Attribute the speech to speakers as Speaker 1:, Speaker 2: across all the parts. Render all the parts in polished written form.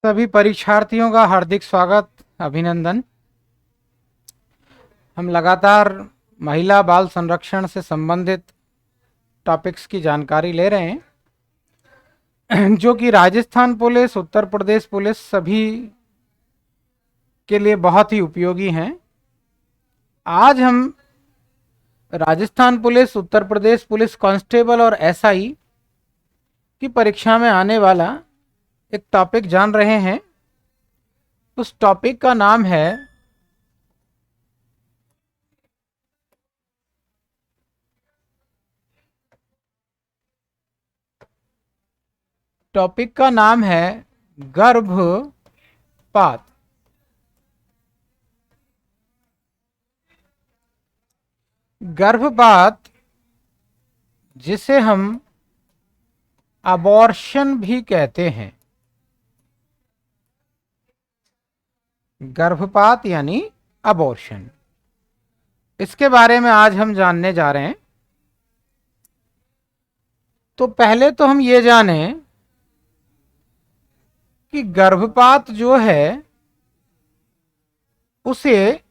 Speaker 1: सभी परीक्षार्थियों का हार्दिक स्वागत, अभिनंदन। हम लगातार महिला बाल संरक्षण से संबंधित टॉपिक्स की जानकारी ले रहे हैं जो कि राजस्थान पुलिस, उत्तर प्रदेश पुलिस सभी के लिए बहुत ही उपयोगी हैं। आज हम Rajasthan police, Uttar Pradesh police constable और एसआई की परीक्षा में आने वाला एक टॉपिक जान रहे हैं। उस टॉपिक का नाम है गर्भपात। गर्भपात जिसे हम अबॉर्शन भी कहते हैं। गर्भपात यानी अबॉर्शन, इसके बारे में आज हम जानने जा रहे हैं। तो पहले तो हम ये जानें कि गर्भपात जो है उसे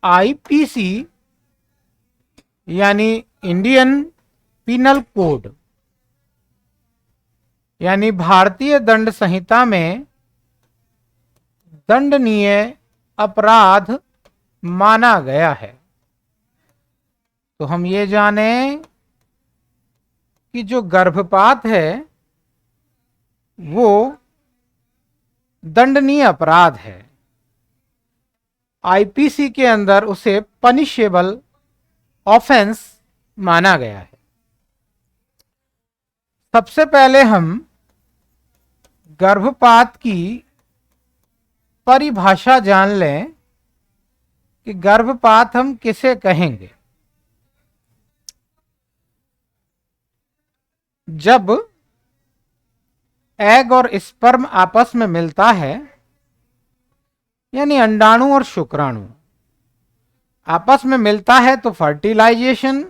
Speaker 1: आईपीसी यानी इंडियन पिनल कोड यानी भारतीय दंड संहिता में दंडनीय अपराध माना गया है। तो हम ये जानें कि जो गर्भपात है वो दंडनीय अपराध है। आईपीसी के अंदर उसे पनिशेबल ऑफेंस माना गया है। सबसे पहले हम गर्भपात की परिभाषा जान लें कि गर्भपात हम किसे कहेंगे। जब एग और स्पर्म आपस में मिलता है, यानी अंडाणु और शुक्राणु आपस में मिलता है, तो फर्टिलाइजेशन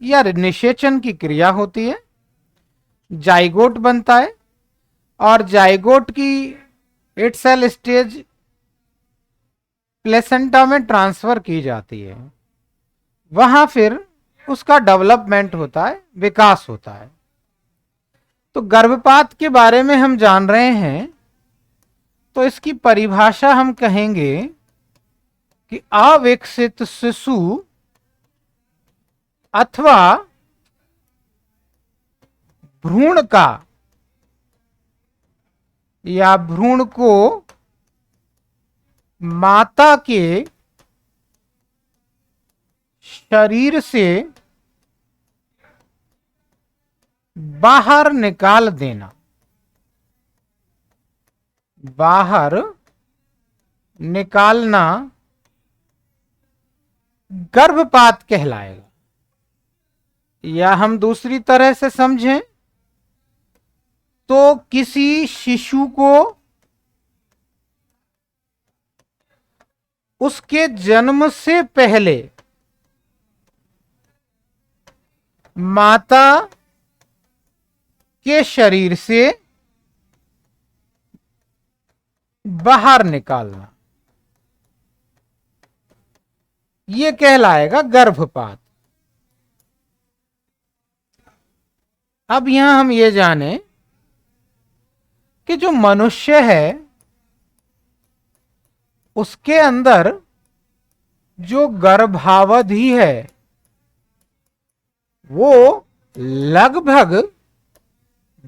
Speaker 1: या निषेचन की क्रिया होती है, जाइगोट बनता है और जाइगोट की 8 सेल स्टेज प्लेसेंटा में ट्रांसफर की जाती है। वहां फिर उसका डेवलपमेंट होता है, विकास होता है। तो गर्भपात के बारे में हम जान रहे हैं, तो इसकी परिभाषा हम कहेंगे कि अविकसित शिशु अथवा भ्रूण का या भ्रूण को माता के शरीर से बाहर निकाल देना, बाहर निकालना गर्भपात कहलाएगा। या हम दूसरी तरह से समझें तो किसी शिशु को उसके जन्म से पहले माता के शरीर से बाहर निकालना, यह कहलाएगा गर्भपात। अब यहां हम ये जानें कि जो मनुष्य है उसके अंदर जो गर्भावधि है वो लगभग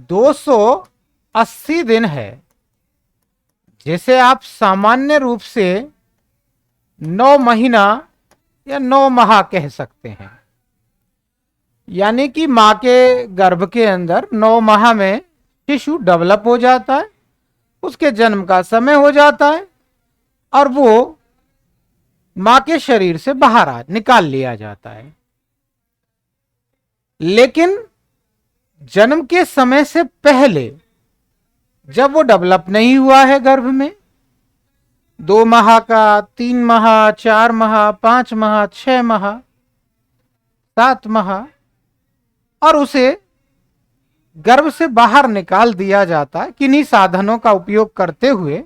Speaker 1: 280 दिन है, जिसे आप सामान्य रूप से 9 महीना या 9 माह कह सकते हैं। यानी कि मां के गर्भ के अंदर 9 माह में शिशु डेवलप हो जाता है, उसके जन्म का समय हो जाता है और वो मां के शरीर से बाहर निकाल लिया जाता है। लेकिन जन्म के समय से पहले जब वो डेवलप नहीं हुआ है गर्भ में, 2 माह का, 3 माह, 4 माह, 5 माह, 6 माह, 7 माह, और उसे गर्भ से बाहर निकाल दिया जाता है किन्हीं साधनों का उपयोग करते हुए,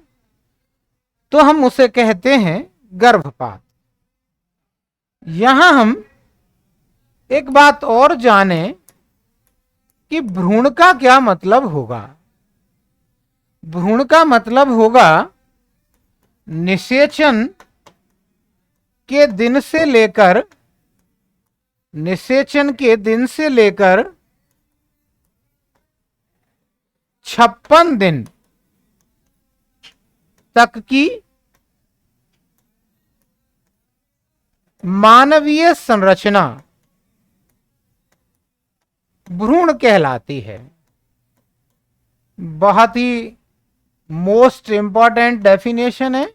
Speaker 1: तो हम उसे कहते हैं गर्भपात। यहां हम एक बात और जानें कि भ्रूण का क्या मतलब होगा। भ्रूण का मतलब होगा निषेचन के दिन से लेकर 56 दिन तक की मानवीय संरचना भ्रूण कहलाती है। बहुत ही मोस्ट इंपॉर्टेंट डेफिनेशन है,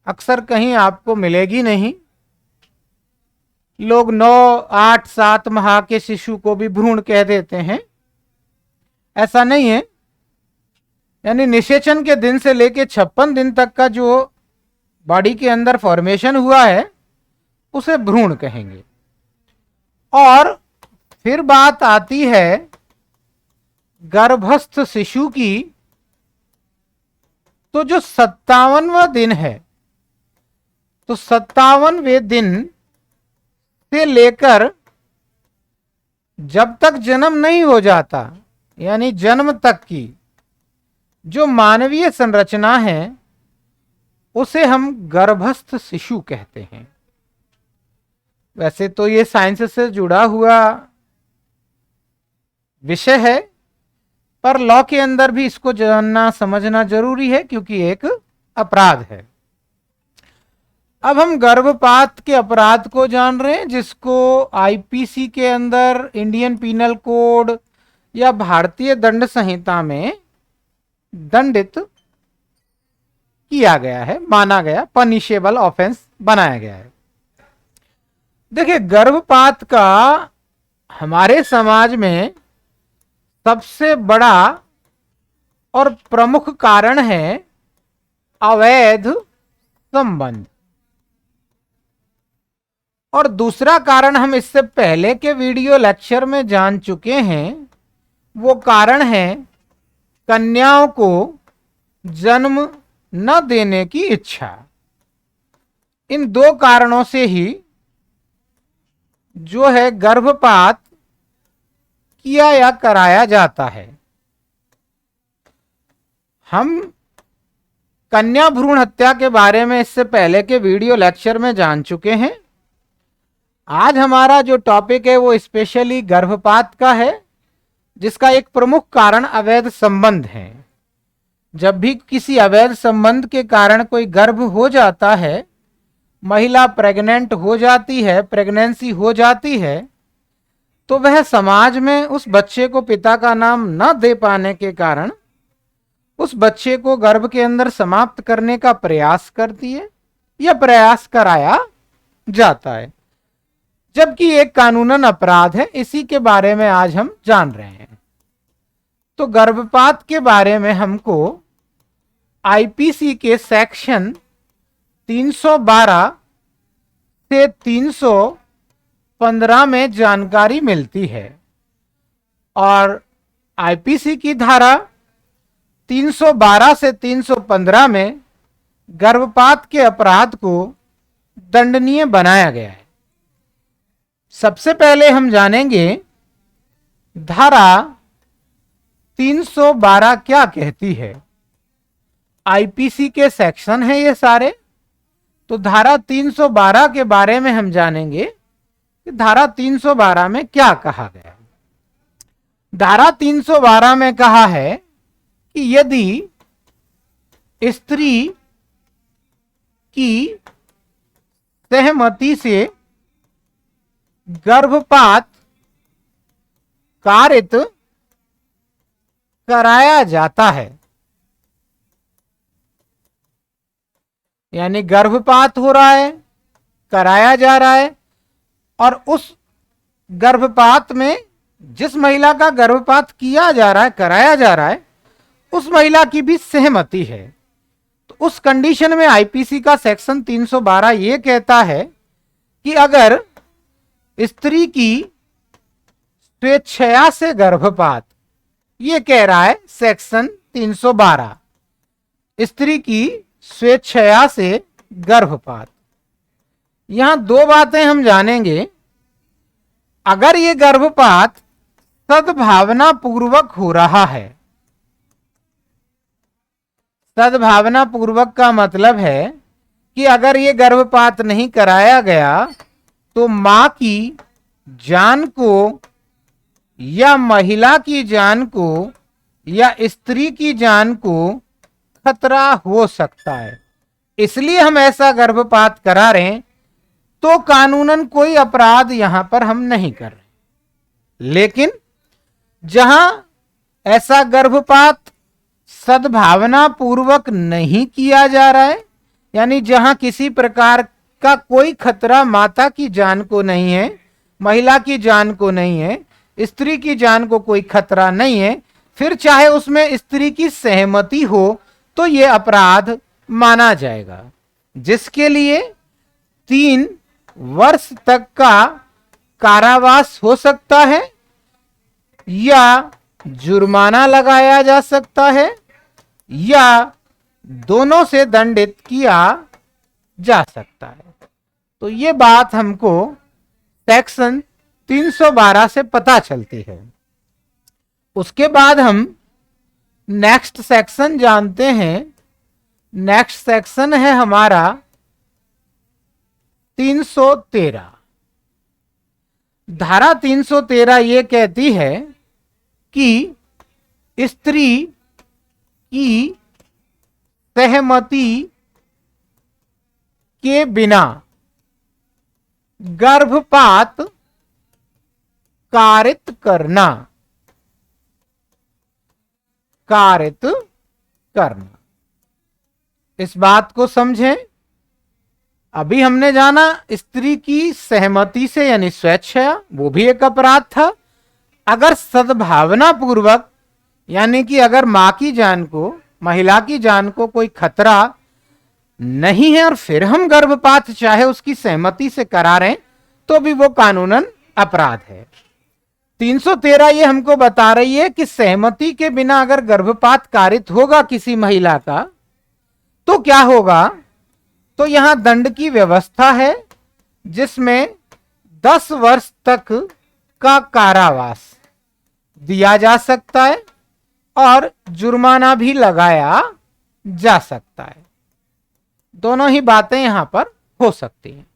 Speaker 1: अक्सर कहीं आपको मिलेगी नहीं। लोग 9, 8, 7 माह के शिशु को भी भ्रूण कह देते हैं, ऐसा नहीं है। यानी निषेचन के दिन से लेकर 56 दिन तक का जो बॉडी के अंदर फॉर्मेशन हुआ है उसे भ्रूण कहेंगे। और फिर बात आती है गर्भस्थ शिशु की, तो जो 57वां दिन है, तो 57वें दिन से लेकर जब तक जन्म नहीं हो जाता, यानी जन्म तक की जो मानवीय संरचना है उसे हम गर्भस्थ शिशु कहते हैं। वैसे तो ये साइंस से जुड़ा हुआ विषय है, पर लॉ के अंदर भी इसको जानना समझना जरूरी है क्योंकि एक अपराध है। अब हम गर्भपात के अपराध को जान रहे हैं, जिसको आईपीसी के अंदर, इंडियन पीनल कोड या भारतीय दंड संहिता में दंडित किया गया है, माना गया, पनिशेबल ऑफेंस बनाया गया है। देखिए, गर्भपात का हमारे समाज में सबसे बड़ा और प्रमुख कारण है अवैध संबंध। और दूसरा कारण हम इससे पहले के वीडियो लेक्चर में जान चुके हैं, वो कारण है कन्याओं को जन्म न देने की इच्छा। इन दो कारणों से ही जो है गर्भपात किया या कराया जाता है। हम कन्या भ्रूण हत्या के बारे में इससे पहले के वीडियो लेक्चर में जान चुके हैं। आज हमारा जो टॉपिक है वो स्पेशली गर्भपात का है, जिसका एक प्रमुख कारण अवैध संबंध है। जब भी किसी अवैध संबंध के कारण कोई गर्भ हो जाता है, महिला प्रेग्नेंट हो जाती है, प्रेगनेंसी हो जाती है, तो वह समाज में उस बच्चे को पिता का नाम न दे पाने के कारण उस बच्चे को गर्भ के अंदर समाप्त करने का प्रयास करती है या प्रयास कराया जाता है, जबकि एक कानूनन अपराध है। इसी के बारे में आज हम जान रहे हैं। तो गर्भपात के बारे में हमको आईपीसी के सेक्शन 312 से 315 में जानकारी मिलती है, और आईपीसी की धारा 312 से 315 में गर्भपात के अपराध को दंडनीय बनाया गया है। सबसे पहले हम जानेंगे धारा 312 क्या कहती है। आईपीसी के सेक्शन है ये सारे, तो धारा 312 के बारे में हम जानेंगे कि धारा 312 में क्या कहा गया है। धारा 312 में कहा है कि यदि स्त्री की सहमति से गर्भपात कारित कराया जाता है, यानी गर्भपात हो रहा है, कराया जा रहा है, और उस गर्भपात में जिस महिला का गर्भपात किया जा रहा है, कराया जा रहा है, उस महिला की भी सहमति है, तो उस कंडीशन में आईपीसी का सेक्शन 312 ये कहता है कि अगर स्त्री की स्वेच्छया से गर्भपात, ये कह रहा है सेक्शन 312, स्त्री की स्वेच्छया से गर्भपात। यहां दो बातें हम जानेंगे। अगर ये गर्भपात सद्भावना पूर्वक हो रहा है, सद्भावना पूर्वक का मतलब है कि अगर ये गर्भपात नहीं कराया गया तो मां की जान को या महिला की जान को या स्त्री की जान को खतरा हो सकता है, इसलिए हम ऐसा गर्भपात करा रहे हैं। तो कानूनन कोई अपराध यहां पर हम नहीं कर रहे। लेकिन जहां ऐसा गर्भपात सद्भावना पूर्वक नहीं किया जा रहा है, यानी जहां किसी प्रकार का कोई खतरा माता की जान को नहीं है, महिला की जान को नहीं है, स्त्री की जान को कोई खतरा नहीं है, फिर चाहे उसमें स्त्री की सहमति हो तो यह अपराध माना जाएगा, जिसके लिए 3 वर्ष तक का कारावास हो सकता है या जुर्माना लगाया जा सकता है या दोनों से दंडित किया जा सकता है। तो ये बात हमको सेक्शन 312 से पता चलती है। उसके बाद हम नेक्स्ट सेक्शन जानते हैं। नेक्स्ट सेक्शन है हमारा 313। धारा 313 ये कहती है कि स्त्री की सहमति के बिना गर्भपात कारित करना, इस बात को समझें। अभी हमने जाना स्त्री की सहमति से यानी स्वेच्छा, वो भी एक अपराध था। अगर सद्भावना पूर्वक यानी कि अगर मां की जान को, महिला की जान को कोई खतरा नहीं है और फिर हम गर्भपात चाहे उसकी सहमति से करा रहे हैं तो भी वो कानूनन अपराध है। 313 ये हमको बता रही है कि सहमति के बिना अगर गर्भपात कारित होगा किसी महिला का तो क्या होगा। तो यहां दंड की व्यवस्था है जिसमें 10 वर्ष तक का कारावास दिया जा सकता है और जुर्माना भी लगाया जा सकता है। दोनों ही बातें यहां पर हो सकती हैं।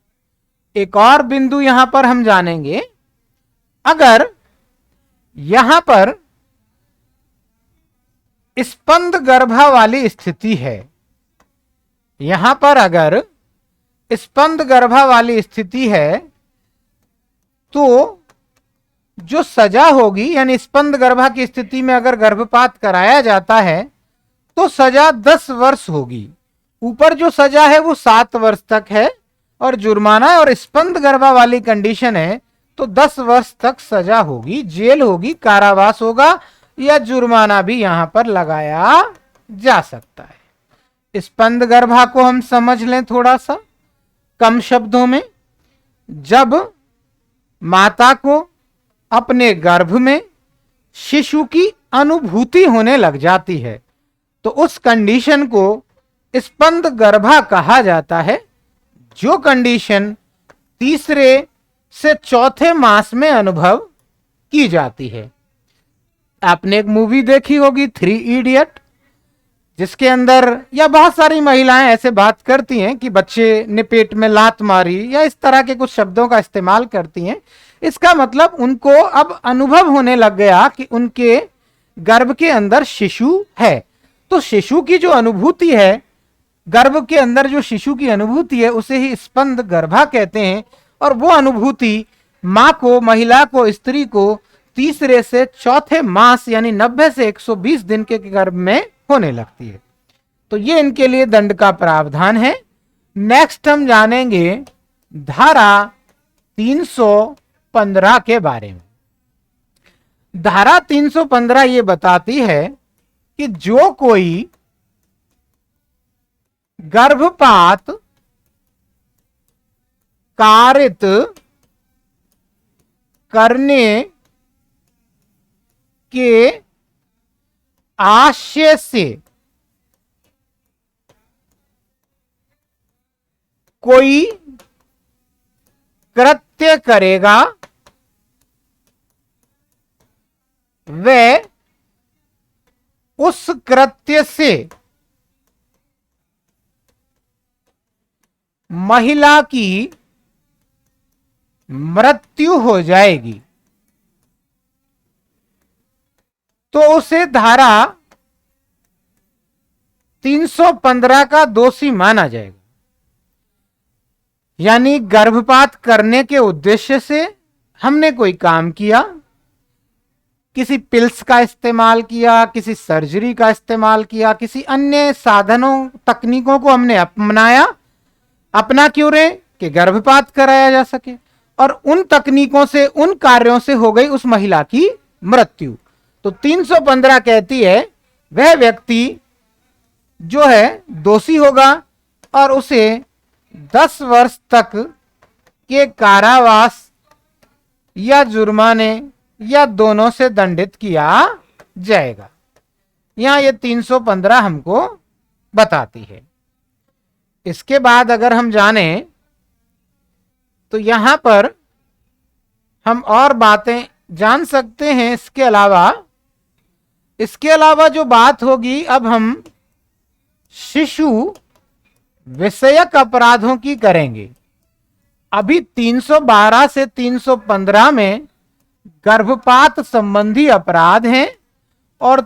Speaker 1: एक और बिंदु यहां पर हम जानेंगे। अगर यहां पर स्पंद गर्भा वाली स्थिति है, यहां पर अगर स्पंद गर्भा वाली स्थिति है तो जो सजा होगी, यानी स्पंद गर्भा की स्थिति में अगर गर्भपात कराया जाता है तो सजा 10 वर्ष होगी। ऊपर जो सजा है वो 7 वर्ष तक है और जुर्माना, और स्पंद गर्भा वाली कंडीशन है तो 10 वर्ष तक सजा होगी, जेल होगी, कारावास होगा या जुर्माना भी यहां पर लगाया जा सकता है। स्पंद गर्भा को हम समझ लें थोड़ा सा कम शब्दों में। जब माता को अपने गर्भ में शिशु की अनुभूति होने लग जाती है तो उस कंडीशन को स्पंद गर्भा कहा जाता है, जो कंडीशन तीसरे से चौथे मास में अनुभव की जाती है। आपने एक मूवी देखी होगी 3 इडियट, जिसके अंदर या बहुत सारी महिलाएं ऐसे बात करती हैं कि बच्चे ने पेट में लात मारी या इस तरह के कुछ शब्दों का इस्तेमाल करती हैं। इसका मतलब उनको अब अनुभव होने लग गया कि उनके गर्भ के अंदर शिशु है। तो शिशु की जो अनुभूति है, गर्भ के अंदर जो शिशु की अनुभूति है उसे ही स्पंद गर्भा कहते हैं। और वो अनुभूति मां को, महिला को, स्त्री को तीसरे से चौथे मास यानी 90 से 120 दिन के गर्भ में होने लगती है। तो ये इनके लिए दंड का प्रावधान है। नेक्स्ट हम जानेंगे धारा 315 के बारे में। धारा 315 ये बताती है कि जो कोई गर्भपात कारित करने के आशय से कोई कृत्य करेगा वह उस कृत्य से महिला की मृत्यु हो जाएगी तो उसे धारा 315 का दोषी माना जाएगा। यानी गर्भपात करने के उद्देश्य से हमने कोई काम किया, किसी पिल्स का इस्तेमाल किया, किसी सर्जरी का इस्तेमाल किया, किसी अन्य साधनों तकनीकों को हमने अपनाया, अपना क्यों रे कि गर्भपात कराया जा सके, और उन तकनीकों से, उन कार्यों से हो गई उस महिला की मृत्यु। तो 315 कहती है वह व्यक्ति जो है दोषी होगा और उसे 10 वर्ष तक के कारावास या जुर्माने या दोनों से दंडित किया जाएगा। यहां ये 315 हमको बताती है। इसके बाद अगर हम जाने तो यहां पर हम और बातें जान सकते हैं। इसके अलावा जो बात होगी, अब हम शिशु विषयक अपराधों की करेंगे। अभी 312 से 315 में गर्भपात संबंधी अपराध हैं और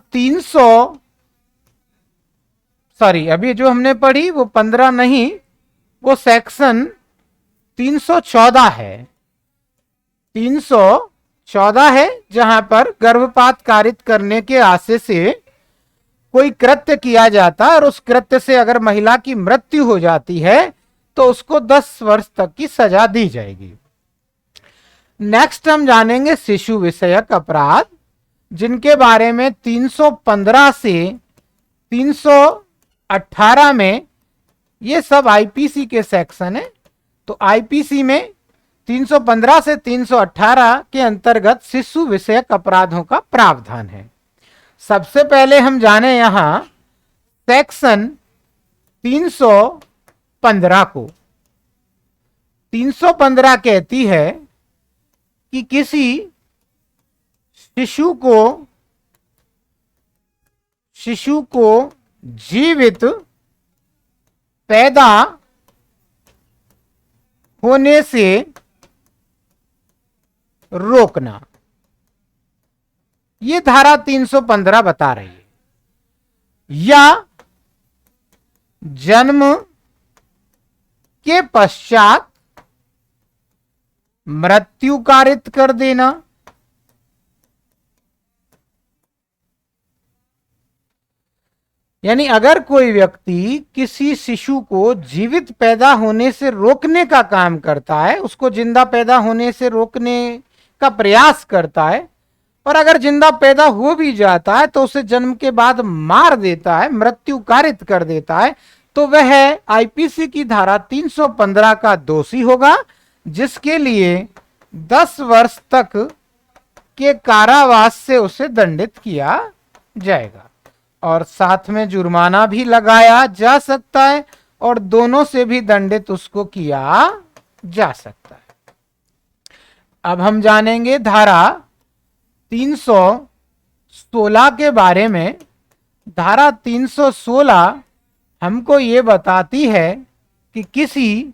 Speaker 1: अभी जो हमने पढ़ी वो 15 नहीं, वो सेक्शन 314 है। 314 है जहां पर गर्भपात कारित करने के आशय से कोई कृत्य किया जाता है और उस कृत्य से अगर महिला की मृत्यु हो जाती है तो उसको 10 वर्ष तक की सजा दी जाएगी। नेक्स्ट हम जानेंगे शिशु विषयक अपराध, जिनके बारे में 315 से 318 में ये सब आईपीसी के सेक्शन है। तो आईपीसी में 315 से 318 के अंतर्गत शिशु विषयक अपराधों का प्रावधान है। सबसे पहले हम जाने यहां सेक्शन 315 को। 315 कहती है कि किसी शिशु को जीवित पैदा होने से रोकना, ये धारा 315 बता रही है। या जन्म के पश्चात मृत्यु कारित कर देना, यानी अगर कोई व्यक्ति किसी शिशु को जीवित पैदा होने से रोकने का काम करता है, उसको जिंदा पैदा होने से रोकने का प्रयास करता है, और अगर जिंदा पैदा हो भी जाता है तो उसे जन्म के बाद मार देता है, मृत्यु कारित कर देता है, तो वह आईपीसी की धारा 315 का दोषी होगा, जिसके लिए 10 वर्ष तक के कारावास से उसे दंडित किया जाएगा और साथ में जुर्माना भी लगाया जा सकता है और दोनों से भी दंडित उसको किया जा सकता है। अब हम जानेंगे धारा 316 के बारे में। धारा 316 हमको ये बताती है कि किसी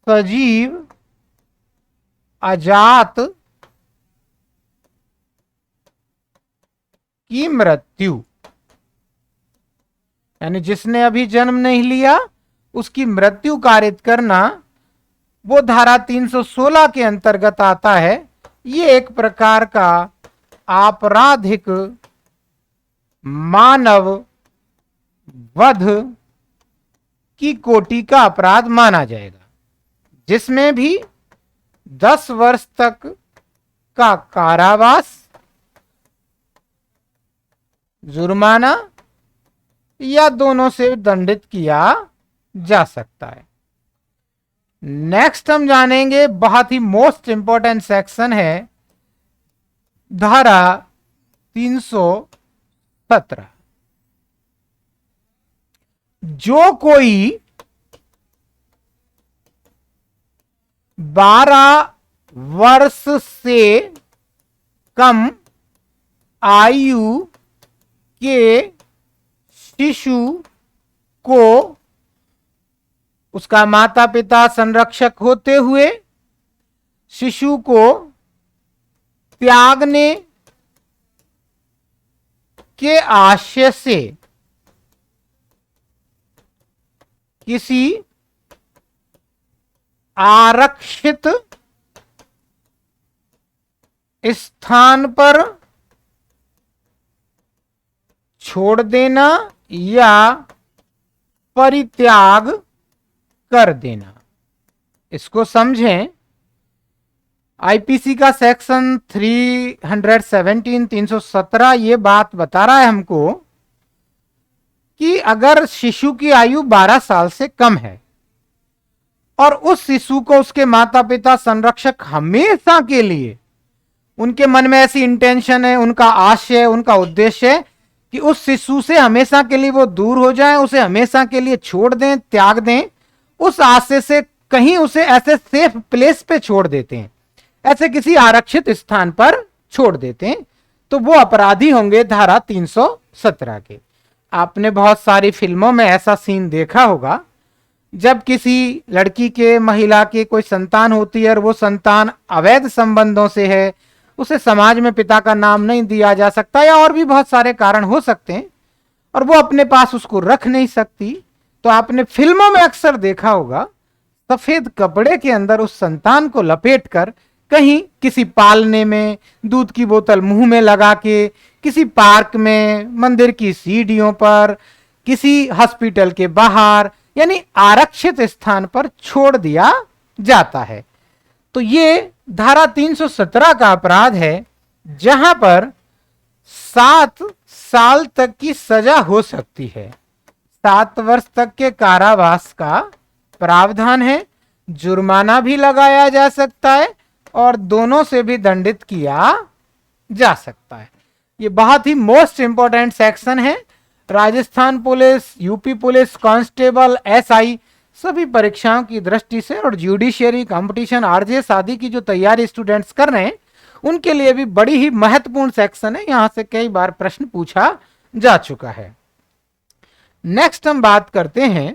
Speaker 1: सजीव अजात की मृत्यु, यानी जिसने अभी जन्म नहीं लिया उसकी मृत्यु कारित करना, वो धारा 316 के अंतर्गत आता है। ये एक प्रकार का आपराधिक मानव वध की कोटि का अपराध माना जाएगा, जिसमें भी 10 वर्ष तक का कारावास, जुर्माना या दोनों से दंडित किया जा सकता है। नेक्स्ट हम जानेंगे, बहुत ही मोस्ट इंपॉर्टेंट सेक्शन है धारा 317, जो कोई 12 वर्ष से कम आयु के शिशु को उसका माता पिता संरक्षक होते हुए शिशु को त्यागने के आशय से किसी आरक्षित स्थान पर छोड़ देना या परित्याग कर देना। इसको समझें। आईपीसी का सेक्शन 317 ये बात बता रहा है हमको कि अगर शिशु की आयु 12 साल से कम है और उस शिशु को उसके माता पिता संरक्षक हमेशा के लिए, उनके मन में ऐसी इंटेंशन है, उनका आशय, उनका उद्देश्य है कि उस शिशु से हमेशा के लिए वो दूर हो जाए, उसे हमेशा के लिए छोड़ दें, त्याग दें, उस आशय से कहीं उसे ऐसे सेफ प्लेस पे छोड़ देते हैं, ऐसे किसी आरक्षित स्थान पर छोड़ देते हैं, तो वो अपराधी होंगे धारा 317 के। आपने बहुत सारी फिल्मों में ऐसा सीन देखा होगा, जब किसी लड़की के, महिला के कोई संतान होती है और वो संतान अवैध संबंधों से है, उसे समाज में पिता का नाम नहीं दिया जा सकता या और भी बहुत सारे कारण हो सकते हैं, और वो अपने पास उसको रख नहीं सकती, तो आपने फिल्मों में अक्सर देखा होगा सफेद कपड़े के अंदर उस संतान को लपेटकर कहीं किसी पालने में, दूध की बोतल मुंह में लगा के, किसी पार्क में, मंदिर की सीढ़ियों पर, किसी हॉस्पिटल के बाहर, यानी आरक्षित स्थान पर छोड़ दिया जाता है। तो ये धारा 317 का अपराध है, जहां पर 7 साल तक की सजा हो सकती है, 7 वर्ष तक के कारावास का प्रावधान है, जुर्माना भी लगाया जा सकता है और दोनों से भी दंडित किया जा सकता है। ये बहुत ही मोस्ट इंपॉर्टेंट सेक्शन है। Rajasthan police, UP police, constable, SI सभी परीक्षाओं की दृष्टि से और जुडिशियरी, कंपटीशन, आरजेएस आदि की जो तैयारी स्टूडेंट्स कर रहे हैं उनके लिए भी बड़ी ही महत्वपूर्ण सेक्शन है। यहां से कई बार प्रश्न पूछा जा चुका है। नेक्स्ट हम बात करते हैं,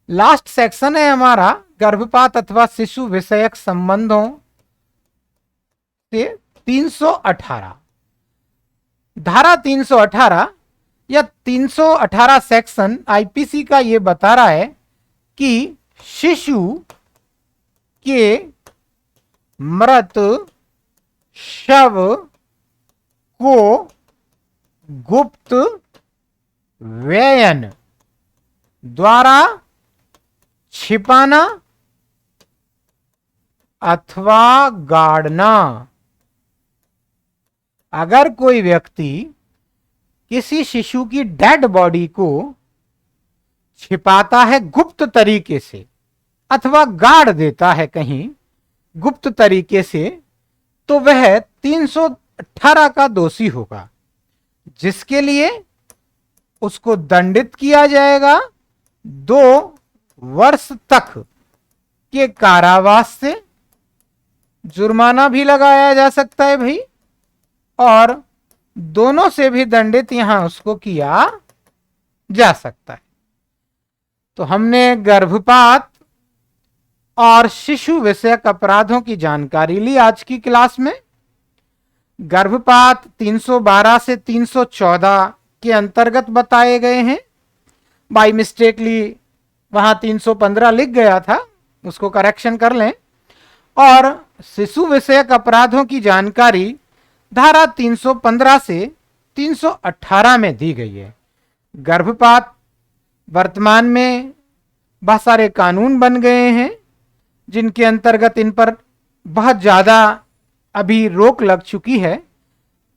Speaker 1: लास्ट सेक्शन है हमारा गर्भपात अथवा शिशु विषयक संबंधों से 318। धारा 318 या 318 सेक्शन आईपीसी का ये बता रहा है कि शिशु के मृत शव को गुप्त व्ययन द्वारा छिपाना अथवा गाड़ना। अगर कोई व्यक्ति किसी शिशु की डेड बॉडी को छिपाता है गुप्त तरीके से अथवा गाड़ देता है कहीं गुप्त तरीके से, तो वह 318 का दोषी होगा, जिसके लिए उसको दंडित किया जाएगा 2 वर्ष तक के कारावास से, जुर्माना भी लगाया जा सकता है भाई, और दोनों से भी दंडित यहां उसको किया जा सकता है। तो हमने गर्भपात और शिशु विषयक अपराधों की जानकारी ली आज की क्लास में। गर्भपात 312 से 314 के अंतर्गत बताए गए हैं। बाई मिस्टेकली वहां 315 लिख गया था, उसको करेक्शन कर लें। और शिशु विषयक अपराधों की जानकारी धारा 315 से 318 में दी गई है। गर्भपात वर्तमान में बहुत सारे कानून बन गए हैं जिनके अंतर्गत इन पर बहुत ज़्यादा अभी रोक लग चुकी है,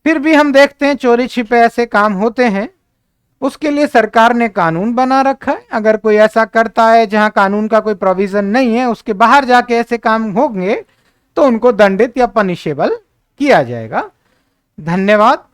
Speaker 1: फिर भी हम देखते हैं चोरी छिपे ऐसे काम होते हैं। उसके लिए सरकार ने कानून बना रखा है। अगर कोई ऐसा करता है जहां कानून का कोई प्रोविजन नहीं है, उसके बाहर जाके ऐसे काम होंगे तो उनको दंडित या पनिशेबल किया जाएगा। धन्यवाद।